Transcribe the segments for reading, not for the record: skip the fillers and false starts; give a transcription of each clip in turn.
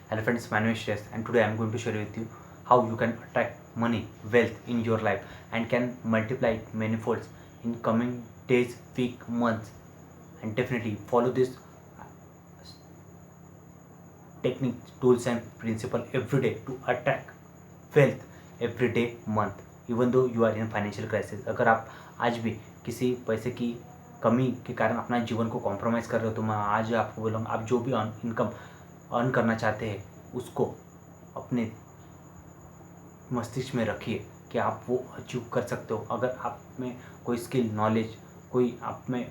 Hello friends, my name is Shreyas and today I am going to share with you how you can attract money, wealth in your life and can multiply it many folds in coming days, week, months, and definitely follow this technique, tools and principle every day to attract wealth every day, month. Even though you are in financial crisis, अगर आप आज भी किसी पैसे की कमी के कारण अपना जीवन को कॉम्प्रोमाइज़ कर रहे हो तो मैं आज आपको बोलूँगा आप जो भी इनकम अर्न करना चाहते हैं उसको अपने मस्तिष्क में रखिए कि आप वो अचीव कर सकते हो। अगर आप में कोई स्किल, नॉलेज, कोई आप में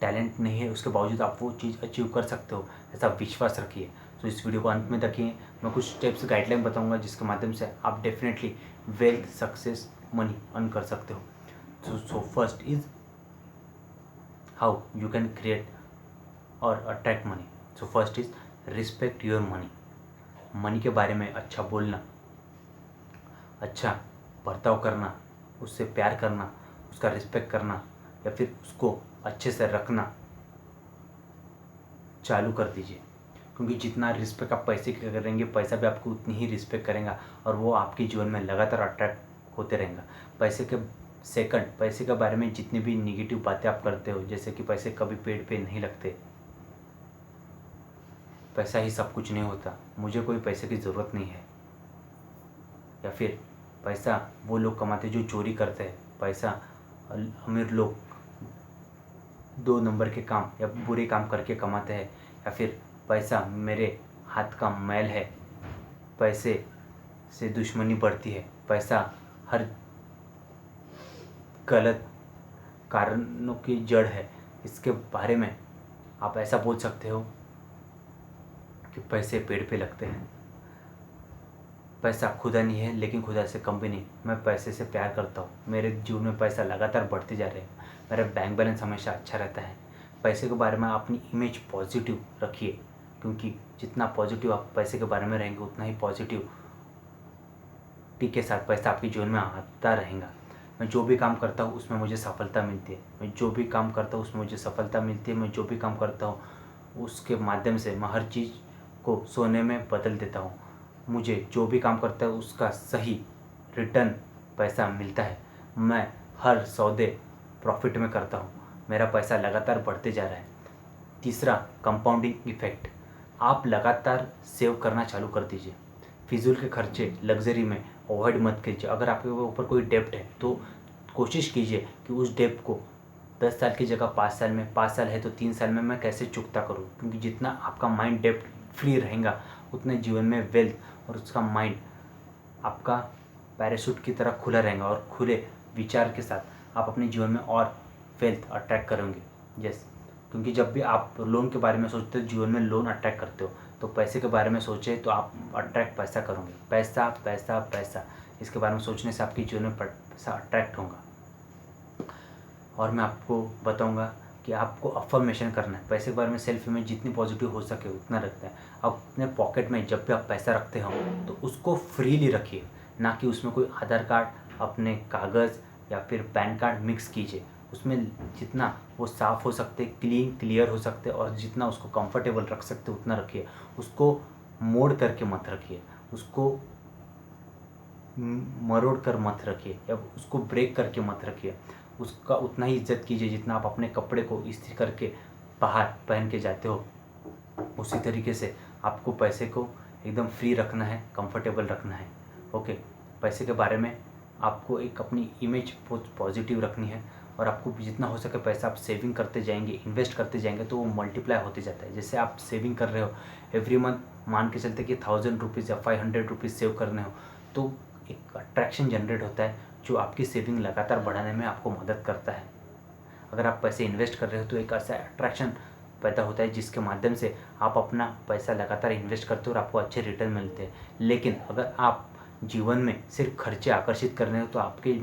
टैलेंट नहीं है उसके बावजूद आप वो चीज़ अचीव कर सकते हो, ऐसा विश्वास रखिए। तो इस वीडियो को अंत में देखिए, मैं कुछ स्टेप्स गाइडलाइन बताऊंगा जिसके माध्यम से आप definitely wealth, success, money earn कर सकते हो। So first is how you can create और attract money. So first is respect your money. Money के बारे में अच्छा बोलना, अच्छा बर्ताव करना, उससे प्यार करना, उसका रिस्पेक्ट करना या फिर उसको अच्छे से रखना चालू कर दीजिए। क्योंकि जितना रिस्पेक्ट आप पैसे की करेंगे, पैसा भी आपको उतनी ही रिस्पेक्ट करेगा और वो आपके जीवन में लगातार अट्रैक्ट होते रहेगा। पैसे के बारे में जितनी भी निगेटिव बातें आप करते हो, जैसे कि पैसे कभी पेड़ पे नहीं लगते, पैसा ही सब कुछ नहीं होता, मुझे कोई पैसे की ज़रूरत नहीं है, या फिर पैसा वो लोग कमाते जो चोरी करते हैं, पैसा अमीर लोग 2 नंबर के काम या बुरे काम करके कमाते हैं, या फिर पैसा मेरे हाथ का मैल है, पैसे से दुश्मनी बढ़ती है, पैसा हर गलत कारणों की जड़ है। इसके बारे में आप ऐसा बोल सकते हो कि पैसे पेड़ पे लगते हैं, पैसा खुदा नहीं है लेकिन खुदा से कम भी नहीं, मैं पैसे से प्यार करता हूँ, मेरे जीवन में पैसा लगातार बढ़ते जा रहे हैं, मेरा बैंक बैलेंस हमेशा अच्छा रहता है। पैसे के बारे में अपनी इमेज पॉजिटिव रखिए, क्योंकि जितना पॉजिटिव आप पैसे के बारे में रहेंगे उतना ही पॉजिटिव के साथ पैसा आपके जीवन में आता रहेगा। मैं जो भी काम करता हूँ उसमें मुझे सफलता मिलती है, मैं जो भी काम करता हूँ उसमें मुझे सफलता मिलती है, मैं जो भी काम करता हूँ उसके माध्यम से मैं हर चीज़ को सोने में बदल देता हूँ। मुझे जो भी काम करता है उसका सही रिटर्न पैसा मिलता है, मैं हर सौदे प्रॉफिट में करता हूँ, मेरा पैसा लगातार बढ़ते जा रहा है। तीसरा, कंपाउंडिंग इफेक्ट। आप लगातार सेव करना चालू कर दीजिए, फिजूल के खर्चे, लग्जरी में अवॉइड मत कीजिए। अगर आपके ऊपर कोई डेप्ट है तो कोशिश कीजिए कि उस डेप्ट को 10 साल की जगह 5 साल में, 5 साल है तो 3 साल में मैं कैसे चुकता करूँ, क्योंकि जितना आपका माइंड डेप्ट फ्री रहेगा उतने जीवन में वेल्थ और उसका माइंड आपका पैराशूट की तरह खुला रहेगा और खुले विचार के साथ आप अपने जीवन में और वेल्थ अट्रैक्ट करेंगे। यस, क्योंकि जब भी आप लोन के बारे में सोचते हो, जीवन में लोन अट्रैक्ट करते हो, तो पैसे के बारे में सोचे तो आप अट्रैक्ट पैसा करोगे। पैसा पैसा पैसा, इसके बारे में सोचने से आपके जीवन में पैसा अट्रैक्ट होगा। और मैं आपको बताऊंगा कि आपको अफर्मेशन करना है। पैसे के बारे में सेल्फ इमेज जितनी पॉजिटिव हो सके उतना रखता है। आप अपने पॉकेट में जब भी आप पैसा रखते हो तो उसको फ्रीली रखिए, ना कि उसमें कोई आधार कार्ड, अपने कागज़ या फिर पैन कार्ड मिक्स कीजिए। उसमें जितना वो साफ़ हो सकते, क्लियर हो सकते और जितना उसको कंफर्टेबल रख सकते उतना रखिए। उसको मोड़ करके मत रखिए, उसको मरोड़ कर मत रखिए या उसको ब्रेक करके मत रखिए। उसका उतना ही इज्जत कीजिए जितना आप अपने कपड़े को इस्त्री करके बाहर पहन के जाते हो। उसी तरीके से आपको पैसे को एकदम फ्री रखना है, कंफर्टेबल रखना है। ओके, पैसे के बारे में आपको एक अपनी इमेज बहुत पॉजिटिव रखनी है और आपको जितना हो सके पैसा आप सेविंग करते जाएंगे, इन्वेस्ट करते जाएंगे तो वो मल्टीप्लाई होते जाता है। जैसे आप सेविंग कर रहे हो एवरी मंथ, मान के चलते कि 1000 रुपीज़ या 500 रुपीज़ सेव करने हो, तो एक अट्रैक्शन जनरेट होता है जो आपकी सेविंग लगातार बढ़ाने में आपको मदद करता है। अगर आप पैसे इन्वेस्ट कर रहे हो तो एक ऐसा अट्रैक्शन पैदा होता है जिसके माध्यम से आप अपना पैसा लगातार इन्वेस्ट करते हो और आपको अच्छे रिटर्न मिलते हैं। लेकिन अगर आप जीवन में सिर्फ खर्चे आकर्षित कर रहे हो तो आपके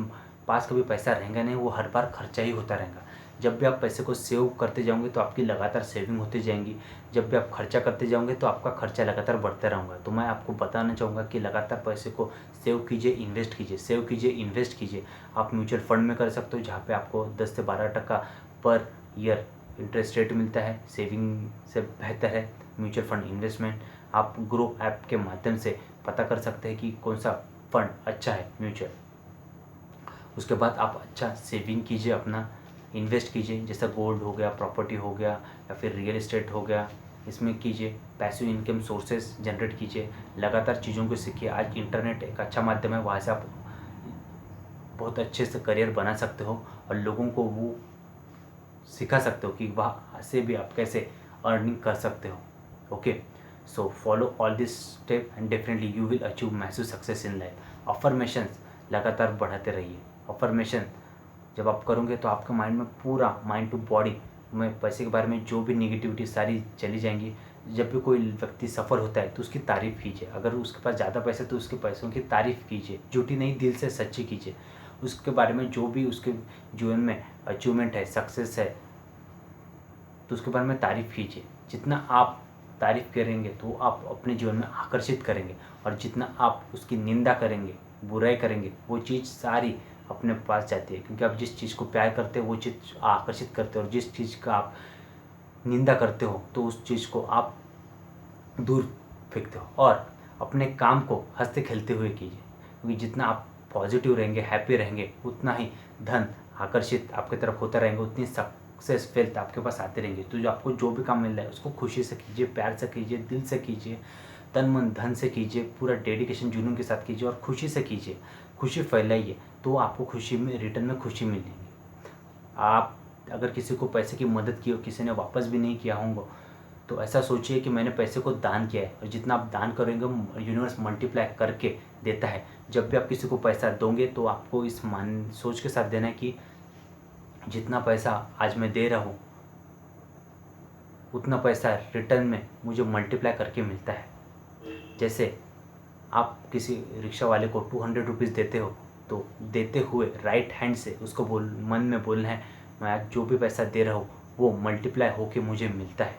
पास कभी पैसा रहेगा नहीं, वो हर बार खर्चा ही होता रहेगा। जब भी आप पैसे को सेव करते जाओगे तो आपकी लगातार सेविंग होती जाएंगी, जब भी आप खर्चा करते जाओगे तो आपका खर्चा लगातार बढ़ता रहूँगा। तो मैं आपको बताना चाहूँगा कि लगातार पैसे को सेव कीजिए, इन्वेस्ट कीजिए, सेव कीजिए, इन्वेस्ट कीजिए। आप म्यूचुअल फंड में कर सकते हो जहाँ पे आपको 10 से 12% पर ईयर इंटरेस्ट रेट मिलता है, सेविंग से बेहतर है। म्यूचुअल फंड इन्वेस्टमेंट आप ग्रो ऐप के माध्यम से पता कर सकते हैं कि कौन सा फंड अच्छा है म्यूचुअल। उसके बाद आप अच्छा सेविंग कीजिए, अपना इन्वेस्ट कीजिए, जैसा गोल्ड हो गया, प्रॉपर्टी हो गया या फिर रियल एस्टेट हो गया, इसमें कीजिए। पैसिव इनकम सोर्सेज जनरेट कीजिए, लगातार चीज़ों को सीखिए। आज इंटरनेट एक अच्छा माध्यम है, वहाँ से आप बहुत अच्छे से करियर बना सकते हो और लोगों को वो सिखा सकते हो कि वहाँ से भी आप कैसे अर्निंग कर सकते हो। Okay, so follow all this step and definitely you will achieve massive success in life. Affirmations लगातार बढ़ाते रहिए। अफर्मेशन जब आप करोगे तो आपके माइंड में पूरा माइंड टू बॉडी में पैसे के बारे में जो भी निगेटिविटी सारी चली जाएंगी। जब भी कोई व्यक्ति सफल होता है तो उसकी तारीफ़ कीजिए। अगर उसके पास ज़्यादा पैसे तो उसके पैसों की तारीफ़ कीजिए, झूठी नहीं, दिल से सच्ची कीजिए। उसके बारे में जो भी उसके जीवन में अचीवमेंट है, सक्सेस है, तो उसके बारे में तारीफ़ कीजिए। जितना आप तारीफ़ करेंगे तो आप अपने जीवन में आकर्षित करेंगे, और जितना आप उसकी निंदा करेंगे, बुराई करेंगे, वो चीज़ सारी अपने पास जाती है। क्योंकि आप जिस चीज़ को प्यार करते हो वो चीज़ आकर्षित करते हो, और जिस चीज़ का आप निंदा करते हो तो उस चीज़ को आप दूर फेंकते हो। और अपने काम को हंसते खेलते हुए कीजिए, क्योंकि जितना आप पॉजिटिव रहेंगे, हैप्पी रहेंगे, उतना ही धन आकर्षित आपकी तरफ होता रहेंगे, उतनी सक्सेस वेल्थ आपके पास आते रहेंगे। तो जो आपको जो भी काम मिल रहा है उसको खुशी से कीजिए, प्यार से कीजिए, दिल से कीजिए, तन मन धन से कीजिए, पूरा डेडिकेशन जुनून के साथ कीजिए और खुशी से कीजिए। खुशी फैलाइए तो आपको खुशी में रिटर्न में खुशी मिलेगी। आप अगर किसी को पैसे की मदद की हो, किसी ने वापस भी नहीं किया होगा, तो ऐसा सोचिए कि मैंने पैसे को दान किया है, और जितना आप दान करेंगे यूनिवर्स मल्टीप्लाई करके देता है। जब भी आप किसी को पैसा दोगे तो आपको इस सोच के साथ देना है कि जितना पैसा आज मैं दे रहा हूँ उतना पैसा रिटर्न में मुझे मल्टीप्लाई करके मिलता है। जैसे आप किसी रिक्शा वाले को 200 रुपीज़ देते हो, तो देते हुए राइट हैंड से उसको मन में बोलना है, मैं आज जो भी पैसा दे रहा हूँ वो मल्टीप्लाई होके मुझे मिलता है।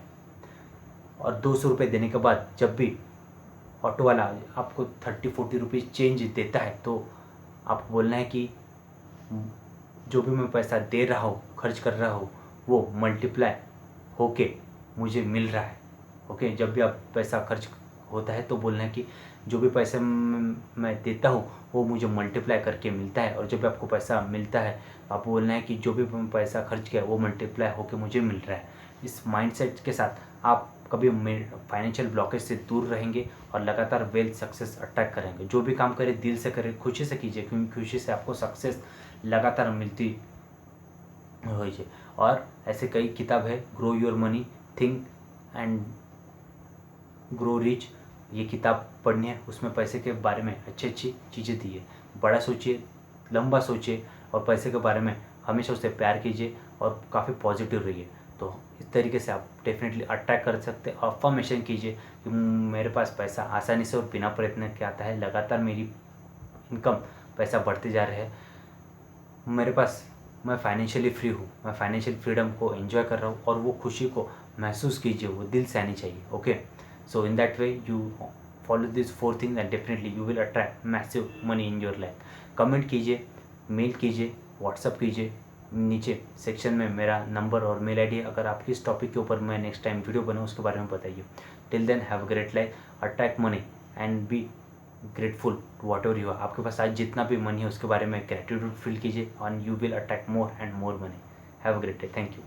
और 200 रुपये देने के बाद जब भी ऑटो वाला आपको 30-40 रुपीज़ चेंज देता है, तो आपको बोलना है कि जो भी मैं पैसा दे रहा हूँ, खर्च कर रहा हूँ, वो मल्टीप्लाई होके मुझे मिल रहा है। ओके, जब भी आप पैसा खर्च होता है तो बोलना है कि जो भी पैसे मैं देता हूँ वो मुझे मल्टीप्लाई करके मिलता है। और जब भी आपको पैसा मिलता है आपको बोलना है कि जो भी मैं पैसा खर्च किया वो मल्टीप्लाई होके मुझे मिल रहा है। इस माइंडसेट के साथ आप कभी फाइनेंशियल ब्लॉकेज से दूर रहेंगे और लगातार वेल्थ सक्सेस अट्रैक्ट करेंगे। जो भी काम करें दिल से करें, खुशी से कीजिए, क्योंकि खुशी से आपको सक्सेस लगातार मिलती है। और ऐसे कई किताब है, grow your money, think and grow rich, ये किताब पढ़नी है। उसमें पैसे के बारे में अच्छी अच्छी चीज़ें दी है। बड़ा सोचिए, लंबा सोचिए, और पैसे के बारे में हमेशा उससे प्यार कीजिए और काफ़ी पॉजिटिव रहिए। तो इस तरीके से आप डेफिनेटली अट्रैक्ट कर सकते हैं। अफर्मेशन कीजिए कि मेरे पास पैसा आसानी से और बिना प्रयत्न के आता है, लगातार मेरी इनकम पैसा बढ़ते जा रहा है, मेरे पास, मैं फाइनेंशियली फ्री हूँ, मैं फाइनेंशियल फ्रीडम को एंजॉय कर रहा हूँ, और वो खुशी को महसूस कीजिए, वो दिल से आनी चाहिए। Okay, so in that way you follow this 4 things and definitely you will attract massive money in your life. Comment कीजिए, मेल कीजिए, व्हाट्सअप कीजिए, नीचे सेक्शन में मेरा नंबर और मेल आईडी है। अगर आप किस टॉपिक के ऊपर मैं नेक्स्ट टाइम वीडियो बनाऊँ उसके बारे में बताइए। Till then have a great life, attract money and be grateful to whatever you are. आपके पास आज जितना भी मनी है उसके बारे में ग्रेटिट्यूड फील कीजिए, और you will attract more and more money. Have a great day, thank you.